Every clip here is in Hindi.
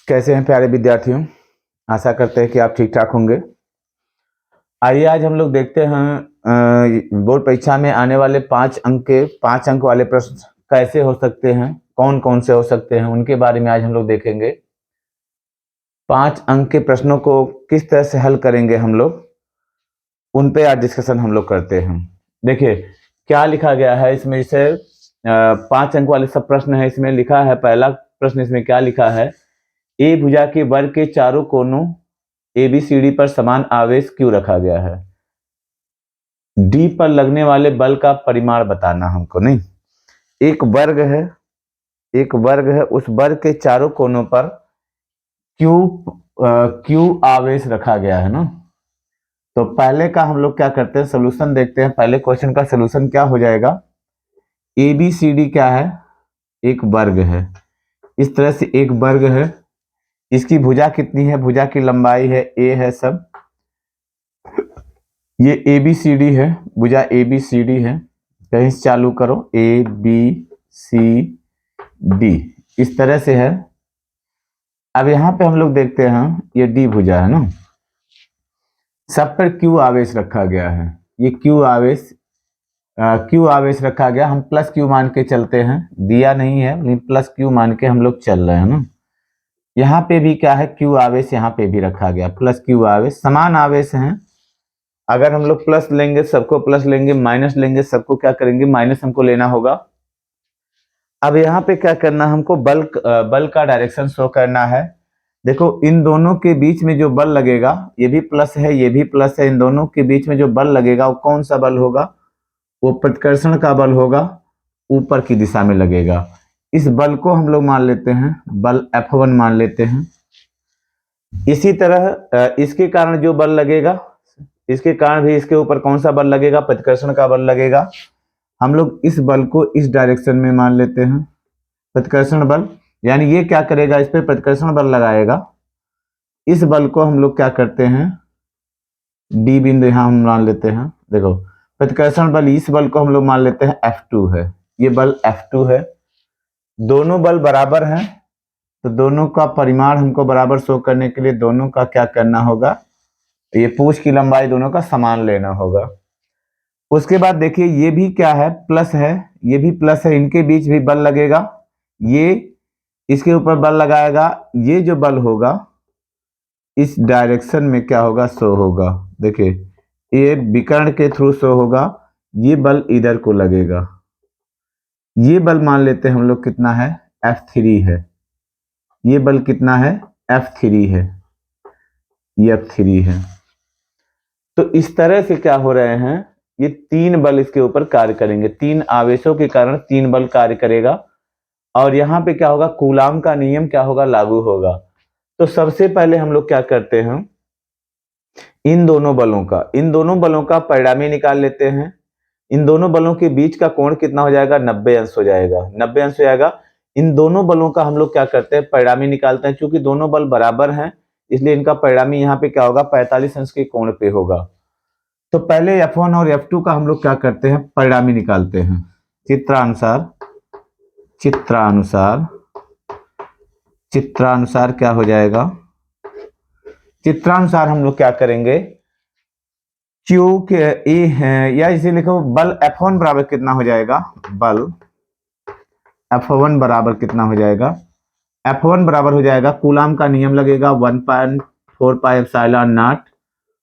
कैसे हैं प्यारे विद्यार्थियों। आशा करते हैं कि आप ठीक ठाक होंगे। आइए आज हम लोग देखते हैं बोर्ड परीक्षा में आने वाले 5 अंक वाले प्रश्न कैसे हो सकते हैं, कौन कौन से हो सकते हैं, उनके बारे में आज हम लोग देखेंगे। 5 अंक के प्रश्नों को किस तरह से हल करेंगे हम लोग, उन पे आज डिस्कशन हम लोग करते हैं। देखिए क्या लिखा गया है इसमें। इसे 5 अंक वाले सब प्रश्न है। इसमें लिखा है, पहला प्रश्न इसमें क्या लिखा है, ए भुजा के वर्ग के चारों कोनों ABCD पर समान आवेश क्यों रखा गया है। डी पर लगने वाले बल का परिमाण बताना हमको। नहीं, एक वर्ग है, उस वर्ग के चारों कोनों पर क्यू आवेश रखा गया है ना। तो पहले का हम लोग क्या करते हैं, सोल्यूशन देखते हैं। पहले क्वेश्चन का सोल्यूशन क्या हो जाएगा, ABCD क्या है, एक वर्ग है। इस तरह से एक वर्ग है, इसकी भुजा कितनी है, भुजा की लंबाई है A है सब। ये ABCD है, भुजा ABCD है। कहीं से चालू करो, ABCD इस तरह से है। अब यहां पे हम लोग देखते हैं, ये D भुजा है ना, सब पर Q आवेश रखा गया है। ये Q आवेश रखा गया। हम प्लस Q मान के चलते हैं, दिया नहीं है लेकिन प्लस Q मान के हम लोग चल रहे हैं ना। यहाँ पे भी क्या है, Q आवेश यहाँ पे भी रखा गया, प्लस Q आवेश। समान आवेश हैं। अगर हम लोग प्लस लेंगे सबको प्लस लेंगे, माइनस लेंगे सबको क्या करेंगे, माइनस हमको लेना होगा। अब यहाँ पे क्या करना, हमको बल का डायरेक्शन शो करना है। देखो इन दोनों के बीच में जो बल लगेगा, ये भी प्लस है ये भी प्लस है, इन दोनों के बीच में जो बल लगेगा वो कौन सा बल होगा, वो प्रतिकर्षण का बल होगा, ऊपर की दिशा में लगेगा। इस बल को हम लोग मान लेते हैं बल F1 मान लेते हैं। इसी तरह इसके कारण जो बल लगेगा, इसके कारण भी इसके ऊपर कौन सा बल लगेगा, प्रतिकर्षण का बल लगेगा। हम लोग इस बल को इस डायरेक्शन में मान लेते हैं, प्रतिकर्षण बल। यानी ये क्या करेगा, इस पर प्रतिकर्षण बल लगाएगा। इस बल को हम लोग क्या करते हैं, डी बिंदु यहां हम मान लेते हैं। देखो प्रतिकर्षण बल, इस बल को हम लोग मान लेते हैं F2 है, ये बल F2 है। दोनों बल बराबर हैं, तो दोनों का परिमाण हमको बराबर शो करने के लिए दोनों का क्या करना होगा, ये पूंछ की लंबाई दोनों का समान लेना होगा। उसके बाद देखिए ये भी क्या है, प्लस है, ये भी प्लस है, इनके बीच भी बल लगेगा। ये इसके ऊपर बल लगाएगा, ये जो बल होगा इस डायरेक्शन में क्या होगा, शो होगा। देखिए ये विकर्ण के थ्रू शो होगा, ये बल इधर को लगेगा। ये बल मान लेते हैं हम लोग कितना है, F3 है। ये बल कितना है, F3 है, ये F3 है। तो इस तरह से क्या हो रहे हैं, ये 3 बल इसके ऊपर कार्य करेंगे। 3 आवेशों के कारण 3 बल कार्य करेगा। और यहाँ पे क्या होगा, कूलाम का नियम क्या होगा, लागू होगा। तो सबसे पहले हम लोग क्या करते हैं, इन दोनों बलों का परिणामी निकाल लेते हैं। इन दोनों बलों के बीच का कोण कितना हो जाएगा, 90 अंश हो जाएगा, 90 अंश हो जाएगा। इन दोनों बलों का हम लोग क्या करते हैं, परिणामी निकालते हैं। चूंकि दोनों बल बराबर हैं इसलिए इनका परिणामी यहाँ पे क्या होगा, 45 अंश के कोण पे होगा। तो पहले F1 और F2 का हम लोग क्या करते हैं, परिणामी निकालते हैं। चित्रानुसार क्या हो जाएगा, चित्रानुसार हम लोग क्या करेंगे, क्यू के ए है, या इसे लिखो बल F1 बराबर कितना हो जाएगा, बल F1 बराबर कितना हो जाएगा, F1 बराबर हो जाएगा, कूलाम का नियम लगेगा 1.4 पाई एप्सिलॉन नॉट।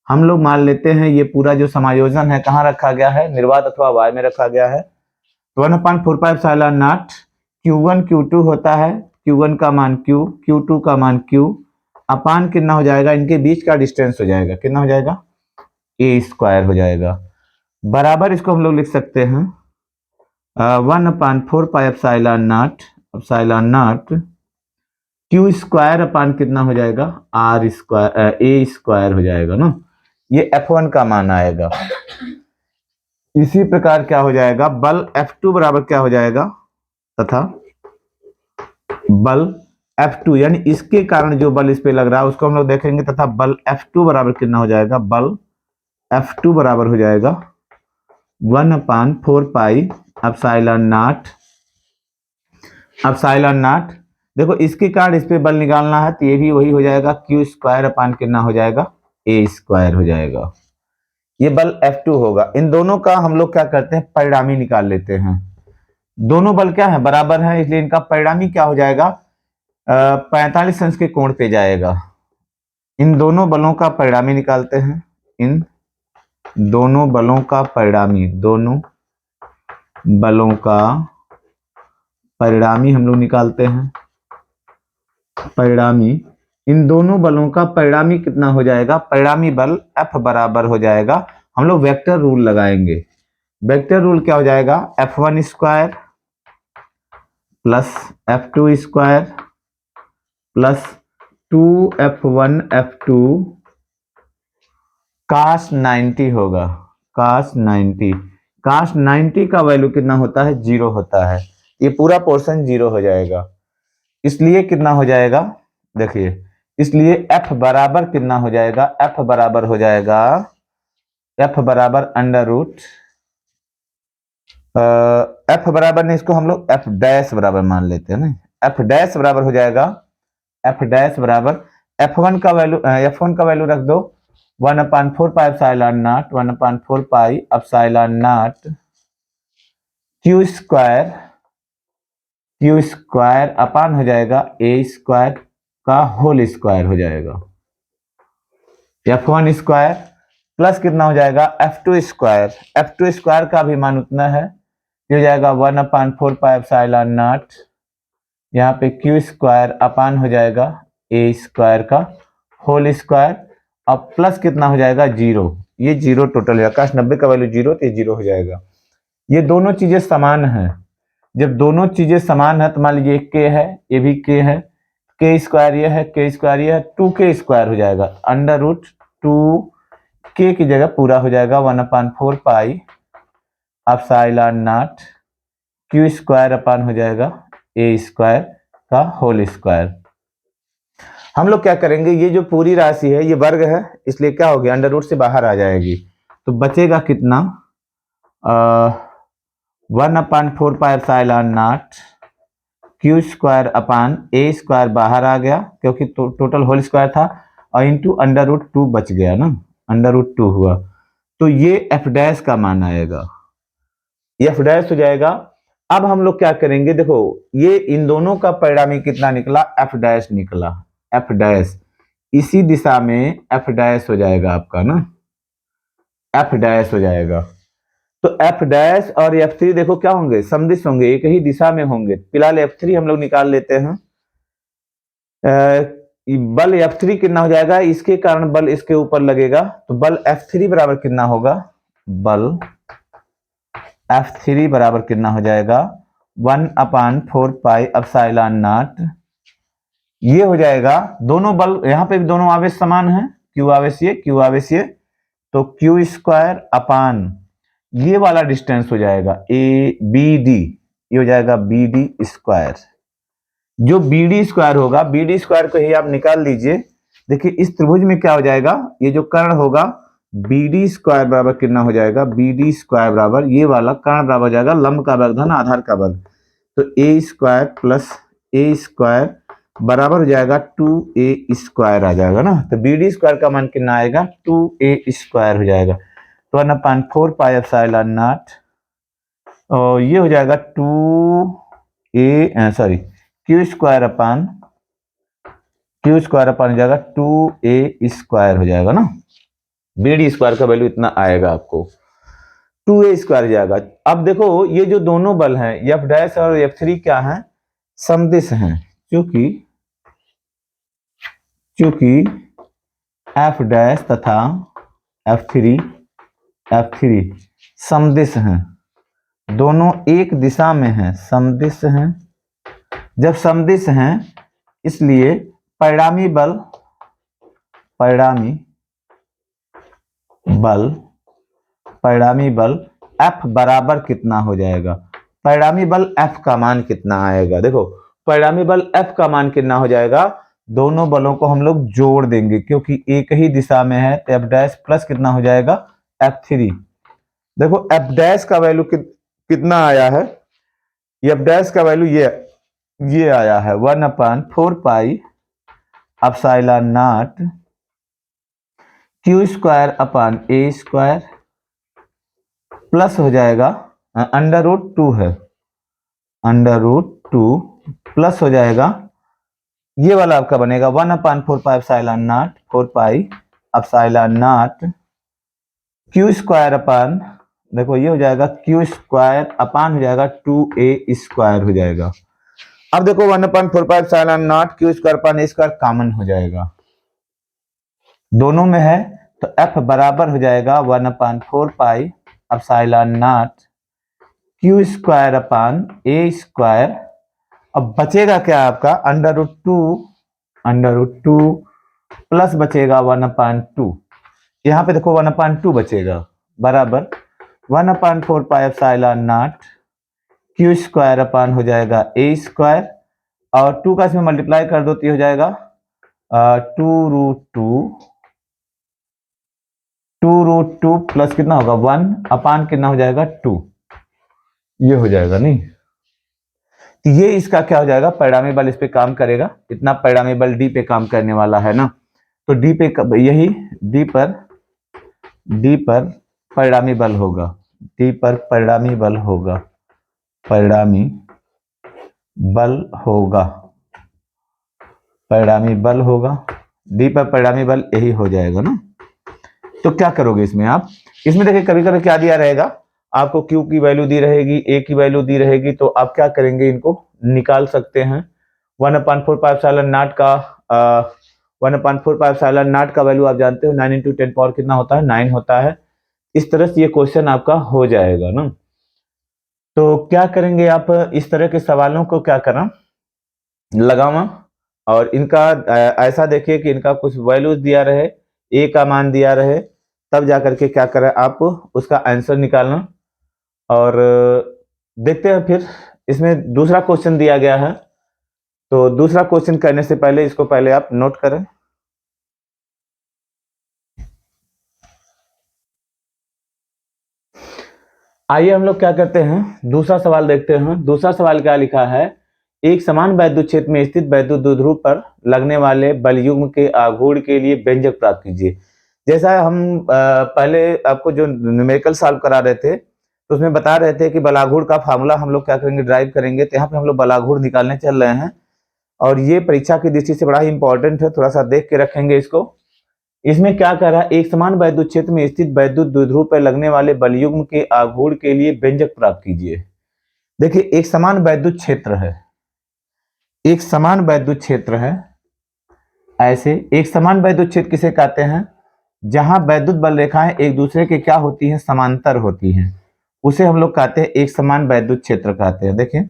हम लोग मान लेते हैं ये पूरा जो समायोजन है कहाँ रखा गया है, निर्वात अथवा वाय में रखा गया है। 1.4 pi epsilon not Q1 Q2 होता है, Q1 का मान Q, Q2 का मान Q, अपान कितना हो जाएगा, इनके बीच का डिस्टेंस हो जाएगा, कितना हो जाएगा, A² हो जाएगा। बराबर इसको हम लोग लिख सकते हैं 1/4 पाई एप्सिलॉन नॉट Q² अपान कितना हो जाएगा, A² हो जाएगा ना। ये F1 का मान आएगा। इसी प्रकार क्या हो जाएगा, बल F2 बराबर क्या हो जाएगा, तथा बल F2 यानी इसके कारण जो बल इस पे लग रहा है उसको हम लोग देखेंगे, तथा बल F2 बराबर कितना हो जाएगा, बल F2 बराबर हो जाएगा 1/4 पाई एप्सिलॉन नॉट देखो इसके कारण इस पे बल निकालना है तो ये भी वही हो जाएगा, क्यू स्क्वायर अपान कितना हो जाएगा, ए स्क्वायर हो जाएगा। ये बल F2 होगा। इन दोनों का हम लोग क्या करते हैं, परिणामी निकाल लेते हैं। दोनों बल क्या है, बराबर है, इसलिए इनका परिणामी क्या हो जाएगा, 45 अंश के कोण पे जाएगा। इन दोनों बलों का परिणामी निकालते हैं, इन दोनों बलों का परिणामी, दोनों बलों का परिणामी हम लोग निकालते हैं। परिणामी, इन दोनों बलों का परिणामी कितना हो जाएगा, परिणामी बल F बराबर हो जाएगा, हम लोग वेक्टर रूल लगाएंगे। वेक्टर रूल क्या हो जाएगा, F1 square plus F2 square plus 2F1 F2 cos 90 होगा, cos 90। cos 90 का वैल्यू कितना होता है, 0 होता है। ये पूरा पोर्शन 0 हो जाएगा, इसलिए कितना हो जाएगा, देखिए, इसलिए F बराबर कितना हो जाएगा, F बराबर हो जाएगा, F बराबर अंडर रूट, F बराबर नहीं, इसको हम लोग F डैश बराबर मान लेते हैं ना। F डैश बराबर हो जाएगा, F डैश बराबर F1 का वैल्यू, F1 का वैल्यू रख दो 1/4 pi epsilon not, 1/4 pi epsilon not Q square upon हो जाएगा ए स्क्वायर का होल स्क्वायर हो जाएगा। F1 स्क्वायर प्लस कितना हो जाएगा, F2 स्क्वायर, F2 स्क्वायर का भी मान उतना है, ये हो जाएगा 1/4 पाई एप्सिलॉन नॉट, यहाँ पे क्यू स्क्वायर अपान हो जाएगा ए स्क्वायर का होल स्क्वायर, अब प्लस कितना हो जाएगा, 0। ये 0 टोटल है, cos 90 का वैल्यू 0 तो ये 0 हो जाएगा। ये दोनों चीजें समान है, जब दोनों चीजें समान है तो मान लीजिए k है, ये भी k है, k स्क्वायर ये है, k स्क्वायर ये है, 2k स्क्वायर हो जाएगा, अंडर रूट 2k की जगह पूरा हो जाएगा 1/4 pi epsilon not Q square upon हो जाएगा ए स्क्वायर का होल स्क्वायर। हम लोग क्या करेंगे, ये जो पूरी राशि है ये वर्ग है, इसलिए क्या हो गया, अंडर रूट से बाहर आ जाएगी, तो बचेगा कितना, 1/4 pi epsilon not Q square upon A square बाहर आ गया क्योंकि टोटल होल स्क्वायर था, और इंटू अंडर रूट 2 बच गया ना, अंडर रूट 2 हुआ, तो ये एफ डैश का मान आएगा, ये एफ डैश हो जाएगा। अब हम लोग क्या करेंगे, देखो ये इन दोनों का परिणामी कितना निकला, एफ डैश निकला, एफ डैश, इसी दिशा में एफ डैश हो जाएगा आपका ना, एफ डैश हो जाएगा। तो एफ डैश और F3 देखो क्या होंगे, समदिश होंगे, एक ही दिशा में होंगे। फिलहाल F3 हम लोग निकाल लेते हैं। बल F3 कितना हो जाएगा, इसके कारण बल इसके ऊपर लगेगा, तो बल F3 बराबर कितना होगा, बल F3 बराबर कितना हो जाएगा, 1/4 पाई एप्सिलॉन नॉट, ये हो जाएगा, दोनों बल यहाँ पे भी दोनों आवेश समान है, क्यू आवेश ये, क्यू आवेश ये, तो क्यू स्क्वायर अपान ये वाला डिस्टेंस हो जाएगा ए बी डी, ये हो जाएगा बी डी स्क्वायर। जो बी डी स्क्वायर होगा, बी डी स्क्वायर को ही आप निकाल लीजिए, देखिए इस त्रिभुज में क्या हो जाएगा, ये जो कर्ण होगा बी डी स्क्वायर बराबर कितना हो जाएगा, बी डी स्क्वायर बराबर ये वाला कर्ण बराबर हो जाएगा लंब का वर्ग धन आधार का वर्ग, तो ए स्क्वायर प्लस ए स्क्वायर बराबर हो जाएगा 2a स्क्वायर आ जाएगा ना, तो बी डी स्क्वायर का मान कितना आएगा, 2a स्क्वायर हो जाएगा, तो 1/4 पाई एप्सिलॉन नॉट, और ये हो जाएगा 2a sorry Q square upon हो जाएगा 2a स्क्वायर हो जाएगा ना, बी डी स्क्वायर का वैल्यू इतना आएगा आपको, 2a स्क्वायर जाएगा। अब देखो ये जो दोनों बल हैं एफ डैश और F3 क्या हैं, समदिश हैं, क्योंकि एफ डैश तथा F3 समदिश हैं, दोनों एक दिशा में हैं, समदिश हैं, जब समदिश हैं इसलिए परिणामी बल F बराबर कितना हो जाएगा, परिणामी बल F का मान कितना आएगा, देखो परिणामी बल F का मान कितना हो जाएगा, दोनों बलों को हम लोग जोड़ देंगे क्योंकि एक ही दिशा में है, तो F डैश प्लस कितना हो जाएगा F3। देखो F डैश का वैल्यू कितना आया है, F डैश का वैल्यू ये आया है 1/4 एप्सिलॉन नॉट Q² प्लस हो जाएगा √2 है, √2 प्लस हो जाएगा ये वाला आपका बनेगा 1/4 epsilon not 4 epsilon not Q², देखो ये हो जाएगा Q² हो जाएगा 2a² हो जाएगा। अब देखो 1/4 एप्सिलॉन नॉट Q² कॉमन हो जाएगा, दोनों में है, तो F बराबर हो जाएगा 1/4 एप्सिलॉन नॉट Q²/a²। अब बचेगा क्या आपका √2 प्लस बचेगा 1/2, यहाँ पे देखो 1/2 बचेगा बराबर 1/4 एप्सिलॉन नॉट Q² हो जाएगा a², और 2 का इसमें मल्टीप्लाई कर दो तो ये हो जाएगा 2√2 प्लस कितना होगा 1 कितना हो जाएगा 2, ये हो जाएगा नहीं। तो ये इसका क्या हो जाएगा, परिणामी बल इस पे काम करेगा, इतना परिणामी बल D पे काम करने वाला है ना, तो D पे यही D पर परिणामी बल होगा, D पर परिणामी बल होगा, परिणामी बल होगा D पर परिणामी बल यही हो जाएगा ना। तो क्या करोगे इसमें आप, इसमें देखिए कभी कभी क्या दिया रहेगा आपको, Q की वैल्यू दी रहेगी, A की वैल्यू दी रहेगी, तो आप क्या करेंगे इनको निकाल सकते हैं। 1/4 एप्सिलॉन नॉट का 1/4 एप्सिलॉन नॉट का वैल्यू आप जानते हो 9 × 10 पावर कितना होता है 9 होता है। इस तरह से ये क्वेश्चन आपका हो जाएगा ना। तो क्या करेंगे आप, इस तरह के सवालों को क्या करना लगावा, और इनका ऐसा देखिए कि इनका कुछ वैल्यूज दिया रहे, A का मान दिया रहे, तब जाकर के क्या करें आप उसका आंसर निकालना। और देखते हैं फिर इसमें दूसरा क्वेश्चन दिया गया है, तो दूसरा क्वेश्चन करने से पहले इसको पहले आप नोट करें। आइए हम लोग क्या करते हैं, दूसरा सवाल देखते हैं। दूसरा सवाल क्या लिखा है, एक समान वैद्युत क्षेत्र में स्थित वैद्युत द्विध्रुव पर लगने वाले बलयुग्म के आघूर्ण के लिए व्यंजक प्राप्त कीजिए। जैसा हम पहले आपको जो न्यूमेरिकल सॉल्व करा रहे थे, तो उसमें बता रहे थे कि बलाघूर्ण का फार्मूला हम लोग क्या करेंगे, ड्राइव करेंगे। तो यहाँ पे हम लोग बलाघूर्ण निकालने चल रहे हैं, और ये परीक्षा की दृष्टि से बड़ा ही इंपॉर्टेंट है, थोड़ा सा देख के रखेंगे इसको। इसमें क्या कह रहा है, एक समान वैद्युत क्षेत्र में स्थित वैद्युत द्विध्रुव पर लगने वाले बलयुग्म के आघूर्ण के लिए व्यंजक प्राप्त कीजिए। देखिए एक समान वैद्युत क्षेत्र है, एक समान वैद्युत क्षेत्र है, ऐसे एक समान वैद्युत क्षेत्र किसे कहते हैं, जहां वैद्युत बल रेखाएं एक दूसरे के क्या होती हैं, समांतर होती हैं, उसे हम लोग कहते हैं एक समान वैद्युत क्षेत्र कहते हैं। देखिए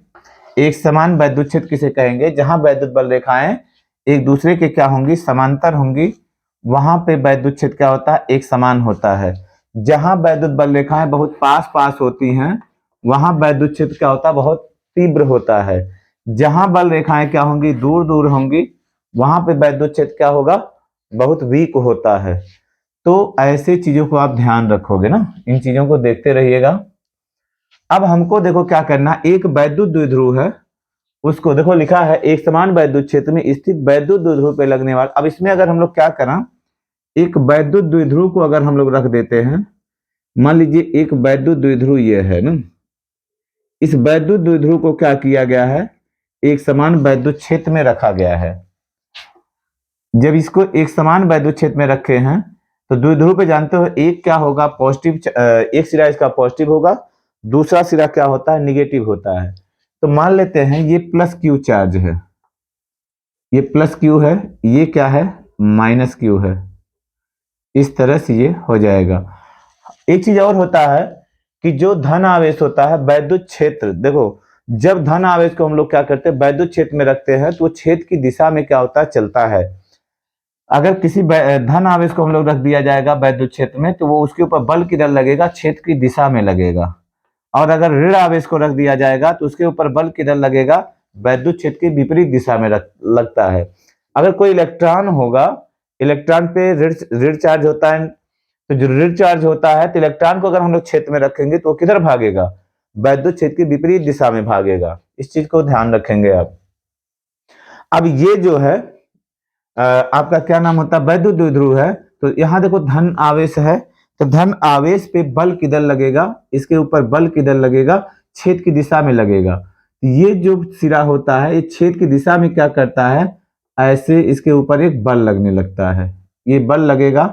एक समान वैद्युत क्षेत्र किसे कहेंगे, जहां वैद्युत बल रेखाएं एक दूसरे के क्या होंगी, समांतर होंगी, वहां पे वैद्युत क्षेत्र क्या होता है, एक समान होता है। जहां वैद्युत बल रेखाएं बहुत पास पास होती हैं, वहां वैद्युत क्षेत्र क्या होता है, बहुत तीव्र होता है। जहां बल रेखाएं क्या होंगी, दूर दूर होंगी, वहां पे वैद्युत क्षेत्र क्या होगा, बहुत वीक होता है। तो ऐसे चीजों को आप ध्यान रखोगे ना, इन चीजों को देखते रहिएगा। अब हमको देखो क्या करना, एक वैद्युत द्विध्रुव है, उसको देखो लिखा है एक समान वैद्युत क्षेत्र में स्थित वैद्युत द्विध्रुव पे लगने वाला। अब इसमें अगर हम लोग क्या करें, एक वैद्युत द्विध्रुव को अगर हम लोग रख देते हैं, मान लीजिए एक वैद्युत द्विध्रुव ये है ना, इस वैद्युत द्विध्रुव को क्या किया गया है, एक समान वैद्युत क्षेत्र में रखा गया है। जब इसको एक समान वैद्युत क्षेत्र में रखे हैं, तो द्विध्रुव पे जानते हो एक क्या होगा, पॉजिटिव, एक सिरा इसका पॉजिटिव होगा, दूसरा सिरा क्या होता है, निगेटिव होता है। तो मान लेते हैं ये प्लस क्यू चार्ज है, ये प्लस क्यू है, ये क्या है, माइनस क्यू है। इस तरह से ये हो जाएगा। एक चीज और होता है कि जो धन आवेश होता है वैद्युत क्षेत्र, देखो जब धन आवेश को हम लोग क्या करते हैं, वैद्युत क्षेत्र में रखते हैं, तो वो क्षेत्र की दिशा में क्या होता है, चलता है। अगर किसी धन आवेश को हम लोग रख दिया जाएगा वैद्युत क्षेत्र में, तो वो उसके ऊपर बल किधर लगेगा, क्षेत्र की दिशा में लगेगा। और अगर ऋण आवेश को रख दिया जाएगा, तो उसके ऊपर बल किधर लगेगा, वैद्युत क्षेत्र की विपरीत दिशा में लगता है। अगर कोई इलेक्ट्रॉन होगा, इलेक्ट्रॉन पे ऋण चार्ज होता है, तो जो ऋण चार्ज होता है, तो इलेक्ट्रॉन को अगर हम लोग क्षेत्र में रखेंगे तो वो किधर भागेगा, वैद्युत क्षेत्र की विपरीत दिशा में भागेगा। इस चीज को ध्यान रखेंगे आप। अब ये जो है आपका क्या नाम होता है, वैद्युत द्विध्रुव है। तो यहाँ देखो धन आवेश है, तो धन आवेश पे बल किधर लगेगा, इसके ऊपर बल किधर लगेगा, छेद की दिशा में लगेगा। ये जो सिरा होता है ये छेद की दिशा में क्या करता है, ऐसे इसके ऊपर एक बल लगने लगता है। ये बल लगेगा,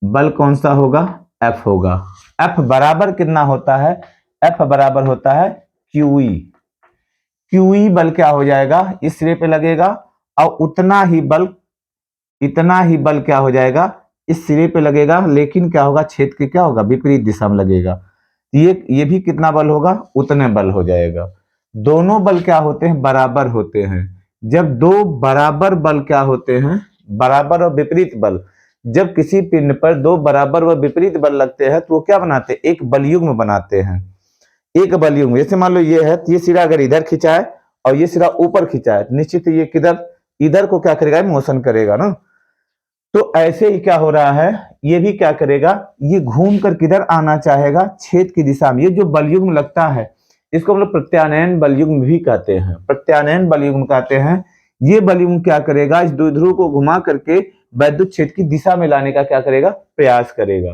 बल कौन सा होगा, F होगा। F बराबर कितना होता है, F बराबर होता है QE। QE बल क्या हो जाएगा, इस सिरे पे लगेगा और उतना ही बल, इतना ही बल क्या हो जाएगा, इस सिरे पे लगेगा, लेकिन क्या होगा, छेद के क्या होगा, विपरीत दिशा में लगेगा। ये भी कितना बल होगा, उतने बल हो जाएगा। दोनों बल क्या होते हैं, बराबर होते हैं। जब दो बराबर बल क्या होते हैं, बराबर और विपरीत बल, जब किसी पिंड पर दो बराबर व विपरीत बल लगते हैं तो वो क्या बनाते हैं, एक बलयुग्म बनाते हैं। एक बलयुग्म, जैसे मान लो ये है, ये सिरा अगर इधर खिंचा है और ये सिरा ऊपर खिंचा है, निश्चित ये किधर, इधर को क्या करेगा, मोशन करेगा ना। तो ऐसे ही क्या हो रहा है, ये भी क्या करेगा, ये घूम कर किधर आना चाहेगा, छेद की दिशा में। ये जो बलयुग्म लगता है इसको हम लोग प्रत्यानयन बलयुग्म भी कहते हैं, प्रत्यानयन बलयुग्म कहते हैं। ये बलयुग्म क्या करेगा, इस द्विध्रुव को घुमा करके वैद्युत क्षेत्र की दिशा में लाने का क्या करेगा, प्रयास करेगा।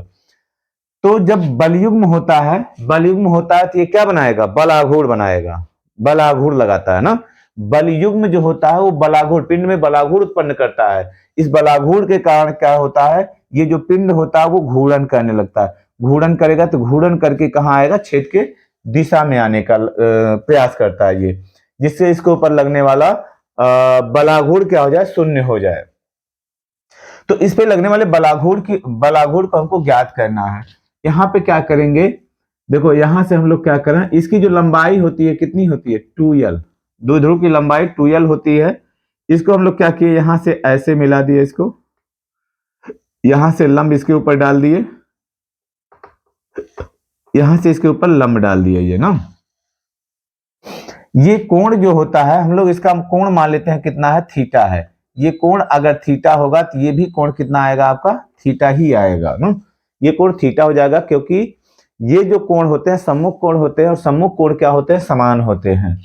तो जब बलयुग्म होता है, बलयुग्म होता है तो ये क्या बनाएगा, बलाघूर्ण बनाएगा, बलाघूर्ण लगाता है ना। बलयुग्म जो होता है वो बलाघूर्ण, पिंड में बलाघूर्ण उत्पन्न करता है। इस बलाघूर्ण के कारण क्या होता है, ये जो पिंड होता है वो घूर्णन करने लगता है। घूर्णन करेगा तो घूर्णन करके कहाँ आएगा, छेद के दिशा में आने का प्रयास करता है ये, जिससे इसके ऊपर लगने वाला बलाघूर्ण क्या हो जाए, शून्य हो जाए। तो इस पे लगने वाले बलाघूर्ण को हमको ज्ञात करना है। यहाँ पे क्या करेंगे, देखो यहां से हम लोग क्या करें, इसकी जो लंबाई होती है कितनी होती है, 2l, द्विध्रुव की लंबाई 2l होती है। इसको हम लोग क्या किए, यहां से ऐसे मिला दिए, इसको यहां से लंब इसके ऊपर डाल दिए, यहां से इसके ऊपर लंब डाल दिए, ये ना। ये कोण जो होता है हम लोग इसका कोण मान लेते हैं कितना है, थीटा है। ये कोण अगर थीटा होगा तो ये भी कोण कितना आएगा आपका, थीटा ही आएगा ना। ये कोण थीटा हो जाएगा, क्योंकि ये जो कोण होते हैं सम्मुख कोण होते हैं, और सम्मुख कोण क्या होते हैं, समान होते हैं।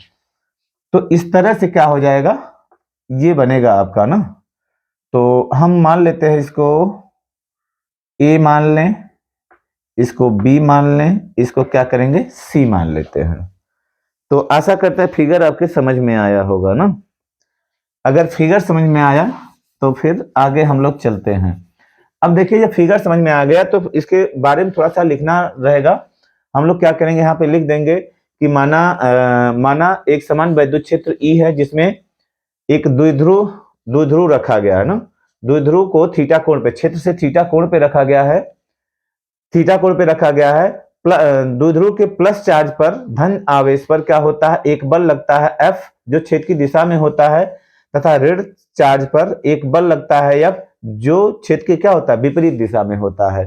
तो इस तरह से क्या हो जाएगा, ये बनेगा आपका ना। तो हम मान लेते हैं इसको A मान लें, इसको B मान लें, इसको क्या करेंगे, C मान लेते हैं। तो आशा करते हैं फिगर आपके समझ में आया होगा ना। अगर फिगर समझ में आया तो फिर आगे हम लोग चलते हैं। अब देखिए जब फिगर समझ में आ गया तो इसके बारे में थोड़ा सा लिखना रहेगा। हम लोग क्या करेंगे, यहाँ पे लिख देंगे कि माना एक समान वैद्युत क्षेत्र E है, जिसमें एक द्विध्रुव रखा गया है ना। द्विध्रुव को थीटा कोण पे, क्षेत्र से थीटा कोण पे रखा गया है, थीटा कोण पे रखा गया है। द्विध्रुव के प्लस चार्ज पर, धन आवेश पर क्या होता है, एक बल लगता है F, जो छेद की दिशा में होता है, तथा ऋण चार्ज पर एक बल लगता है F, जो छेद के क्या होता है, विपरीत दिशा में होता है।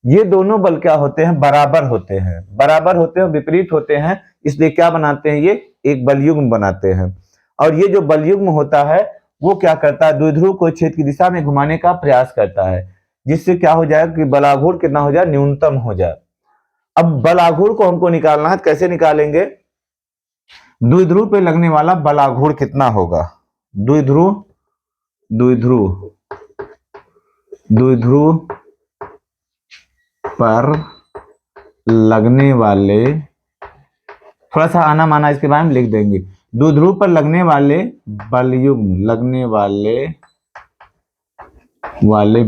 ये दोनों बल क्या होते हैं, बराबर होते हैं, बराबर होते हैं, विपरीत होते हैं, इसलिए क्या बनाते हैं, ये एक बलयुग्म बनाते हैं। और ये जो बलयुग्म होता है वो क्या करता है, द्विध्रुव को छेद की दिशा में घुमाने का प्रयास करता है, जिससे क्या हो जाए कि बलाघूर्ण कितना हो जाए, न्यूनतम हो जाए। अब बलाघूर्ण को हमको निकालना है, कैसे निकालेंगे, द्विध्रुव पे लगने वाला बलाघूर्ण कितना होगा, द्विध्रुव पर लगने वाले, थोड़ा सा आना माना इसके बारे में लिख देंगे। द्विध्रुव पर लगने वाले बलयुग्म, लगने वाले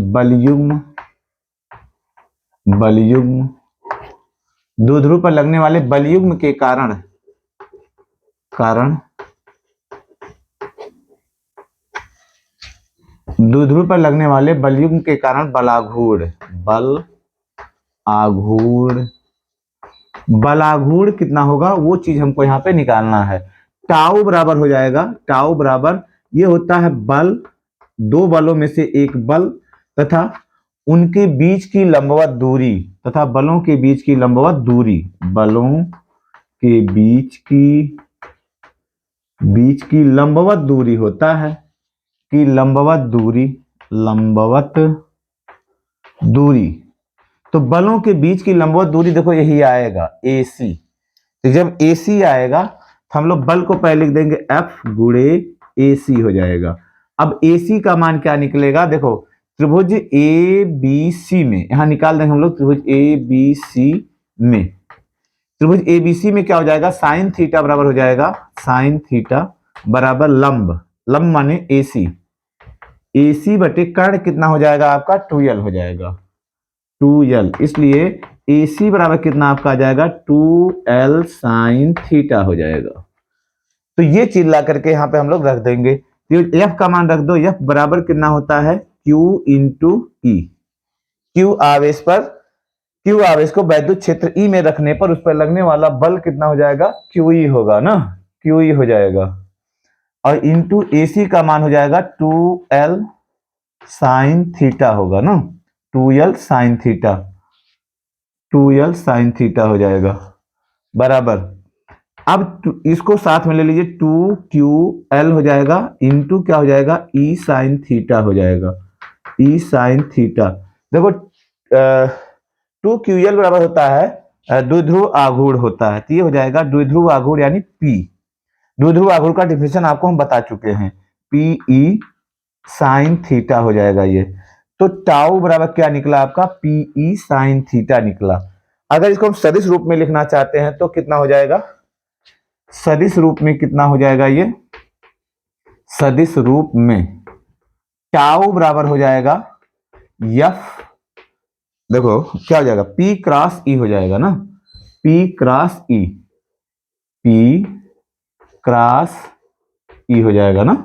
बलयुग्म, द्विध्रुव पर लगने वाले बलयुग्म के कारण द्विध्रुव पर लगने वाले बलयुग्म के कारण बलाघूर्ण कितना होगा, वो चीज हमको यहाँ पे निकालना है। टाउ बराबर हो जाएगा, टाउ बराबर, ये होता है बल, दो बलों में से एक बल तथा उनके बीच की लंबवत दूरी, तथा बलों के बीच की लंबवत दूरी, बलों के बीच की लंबवत दूरी होता है कि लंबवत दूरी। तो बलों के बीच की लंबवत दूरी देखो यही आएगा AC। तो जब AC आएगा तो हम लोग बल को पहले लिख देंगे F गुणे AC हो जाएगा। अब AC का मान क्या निकलेगा, देखो त्रिभुज ABC में, यहां निकाल देंगे हम लोग त्रिभुज ABC में, त्रिभुज ABC में क्या हो जाएगा, साइन थीटा बराबर हो जाएगा, साइन थीटा बराबर लंब, लंब माने AC, AC बटे कर्ण कितना हो जाएगा आपका 2l हो जाएगा, 2l, इसलिए AC बराबर कितना आपका आ जाएगा 2l साइन थीटा हो जाएगा। तो ये चीज ला करके यहाँ पे हम लोग रख देंगे, तो F का मान रख दो, F बराबर कितना होता है Q इंटू E, Q आवेश पर, Q आवेश को वैद्युत क्षेत्र E में रखने पर उस पर लगने वाला बल कितना हो जाएगा QE होगा ना, QE हो जाएगा, और इंटू AC का मान हो जाएगा 2l साइन थीटा होगा ना, 2l sine theta, 2l sine theta हो जाएगा बराबर। अब इसको साथ में ले लीजिए, 2QL हो जाएगा इंटू क्या हो जाएगा E साइन थीटा हो जाएगा, E साइन थीटा। देखो 2QL बराबर होता है द्विध्रुव आघूर्ण होता है, तो ये हो जाएगा द्विध्रुव आघूर्ण यानी P, द्विध्रुव आघूर्ण का डिफिनेशन आपको हम बता चुके हैं, PE साइन थीटा हो जाएगा ये। तो टाउ बराबर क्या निकला आपका PE साइन थीटा निकला। अगर इसको हम सदिश रूप में लिखना चाहते हैं तो कितना हो जाएगा, सदिश रूप में कितना हो जाएगा ये, सदिश रूप में टाउ बराबर हो जाएगा F, देखो क्या हो जाएगा P क्रॉस E हो जाएगा ना, P cross E, P cross E हो जाएगा ना,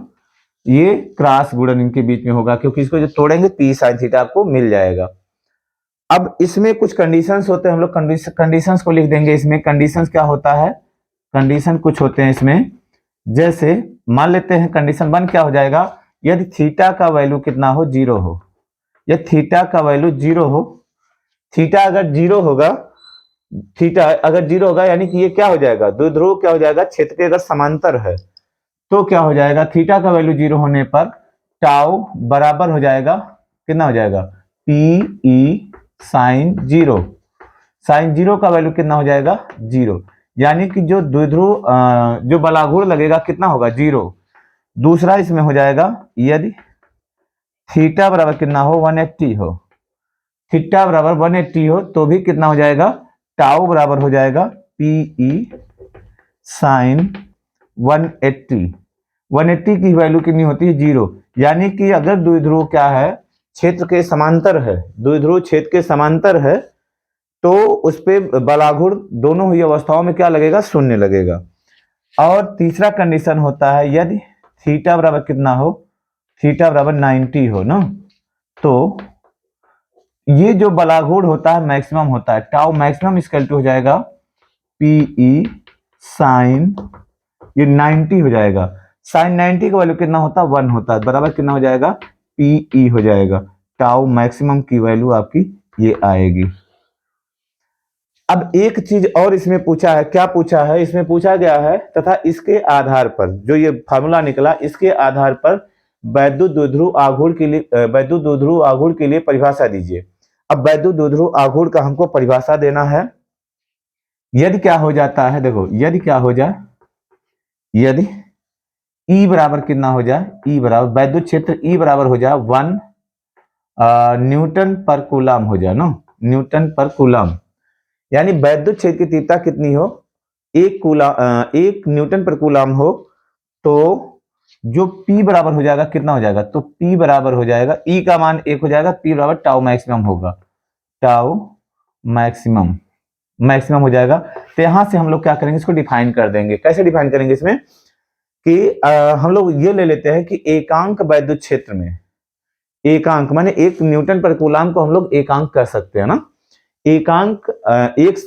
ये क्रॉस गुणन इनके बीच में होगा, क्योंकि इसको जो तोड़ेंगे P साइन थीटा आपको मिल जाएगा। अब इसमें कुछ कंडीशंस होते हैं, हम लोग कंडीशंस को लिख देंगे। इसमें कंडीशंस क्या होता है, कंडीशन कुछ होते हैं इसमें, जैसे मान लेते हैं कंडीशन 1 क्या हो जाएगा, यदि थीटा का वैल्यू कितना हो 0 हो, यदि थीटा का वैल्यू 0 हो, थीटा अगर 0 होगा, थीटा अगर 0 होगा यानी कि ये क्या हो जाएगा द्विध्रुव क्या हो जाएगा, क्षेत्र के अगर समांतर है तो क्या हो जाएगा, थीटा का वैल्यू 0 होने पर टाउ बराबर हो जाएगा, कितना हो जाएगा PE साइन 0, साइन 0 का वैल्यू कितना हो जाएगा 0, यानी कि जो द्विध्रुव जो बलाघूर्ण लगेगा कितना होगा 0। दूसरा इसमें हो जाएगा यदि थीटा बराबर कितना हो 180 हो, थीटा बराबर 180 हो तो भी कितना हो जाएगा, टाउ बराबर हो जाएगा PE साइन 180, 180 की वैल्यू कितनी होती है 0, यानी कि अगर द्विध्रुव क्या है क्षेत्र के समांतर है, द्विध्रुव क्षेत्र के समांतर है तो उस पे बलाघूर्ण दोनों ही अवस्थाओं में क्या लगेगा, शून्य लगेगा। और तीसरा कंडीशन होता है यदि थीटा बराबर कितना हो, थीटा बराबर 90 हो ना, तो ये जो बलाघूर्ण होता है मैक्सिमम होता है, टाउ मैक्सिमम इक्वल टू हो जाएगा PE साइन ये 90 हो जाएगा, साइन 90 का वैल्यू कितना होता है 1 होता है, बराबर कितना हो जाएगा PE हो जाएगा, टाउ मैक्सिमम की वैल्यू आपकी ये आएगी। अब एक चीज और इसमें पूछा है, क्या पूछा है, इसमें पूछा गया है तथा इसके आधार पर जो ये फार्मूला निकला, इसके आधार पर वैद्युत द्विध्रुव आघूर्ण के लिए, वैद्युत द्विध्रुव आघूर्ण के लिए परिभाषा दीजिए। अब वैद्युत द्विध्रुव आघूर्ण का हमको परिभाषा देना है। यदि क्या हो जाता है, देखो यदि क्या हो जाए, यदि E बराबर कितना हो जाए, E बराबर वैद्युत क्षेत्र E बराबर हो जाए 1 न्यूटन पर कूलम हो जाए ना, न्यूटन पर कूलम, यानी वैद्युत क्षेत्र की तीव्रता कितनी हो 1 न्यूटन पर कूलम हो, तो जो P बराबर हो जाएगा कितना हो जाएगा, तो P बराबर हो जाएगा E का मान 1 हो जाएगा, P बराबर टाउ मैक्सिमम होगा, टाउ मैक्सिमम, मैक्सिमम हो जाएगा। तो यहां से हम लोग क्या करेंगे, इसको डिफाइन कर देंगे। कैसे डिफाइन करेंगे इसमें कि हम लोग ये ले लेते हैं कि एकांक वैद्युत क्षेत्र में, एकांक माने 1 न्यूटन पर कूलम को हम लोग एकांक कर सकते हैं ना, एकांक एक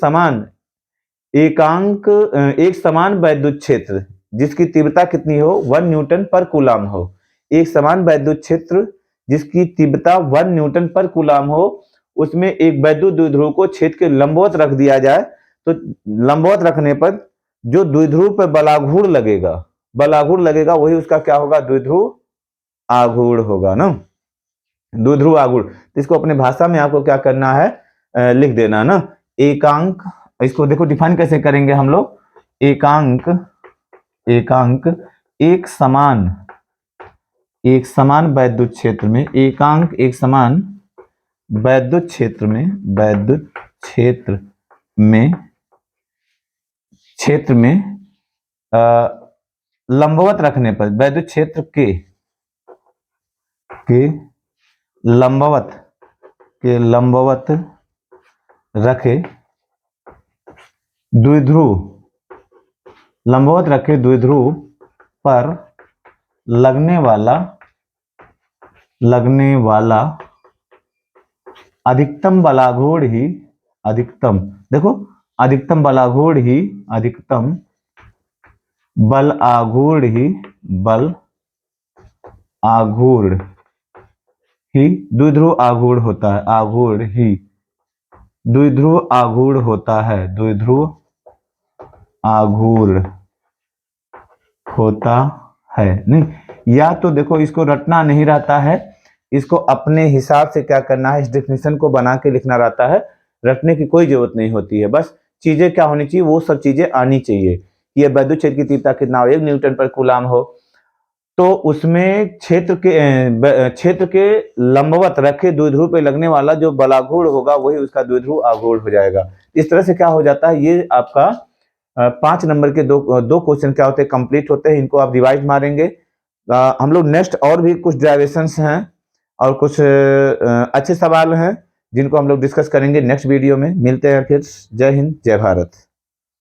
समान वैद्युत क्षेत्र जिसकी तीव्रता कितनी हो 1 न्यूटन पर कूलम हो, एक समान वैद्युत क्षेत्र जिसकी तीव्रता 1 न्यूटन पर कूलम हो, उसमें एक वैद्युत द्विध्रुव को क्षेत्र के लंबवत रख दिया जाए, तो लंबवत रखने पर जो द्विध्रुव पर बलाघूर्ण लगेगा, बलाघूर्ण लगेगा वही उसका क्या होगा, द्विध्रुव आघूर्ण होगा ना, द्विध्रुव आघूर्ण। तो इसको अपने भाषा में आपको क्या करना है, लिख देना ना, एकांक, इसको देखो डिफाइन कैसे करेंगे हम लोग, एकांक एक समान एक समान वैद्युत क्षेत्र में, एकांक एक समान वैद्युत क्षेत्र में लंबवत रखने पर, वैद्युत क्षेत्र के लंबवत रखे द्विध्रुव पर लगने वाला अधिकतम बलाघूर्ण ही बल आघूर्ण ही द्विध्रुव आघूर्ण होता है। नहीं, या तो देखो इसको रटना नहीं रहता है, इसको अपने हिसाब से क्या करना है, इस डेफिनेशन को बना के लिखना रहता है। रटने की कोई जरूरत नहीं होती है, बस चीजें क्या होनी चाहिए, वो सब चीजें आनी चाहिए। ये वैद्युत क्षेत्र की तीव्रता कितना हो, 1 न्यूटन पर कूलाम हो, तो उसमें क्षेत्र के लंबवत रखे द्विध्रुव पे लगने वाला जो बलाघूर्ण होगा वही उसका द्विध्रुव आघूर्ण हो जाएगा। इस तरह से क्या हो जाता है, ये आपका 5 नंबर के दो क्वेश्चन क्या होते हैं, कंप्लीट होते हैं। इनको आप रिवाइज मारेंगे। हम लोग नेक्स्ट और भी कुछ डेरिवेशंस हैं और कुछ अच्छे सवाल हैं जिनको हम लोग डिस्कस करेंगे नेक्स्ट वीडियो में। मिलते हैं फिर। जय हिंद, जय भारत।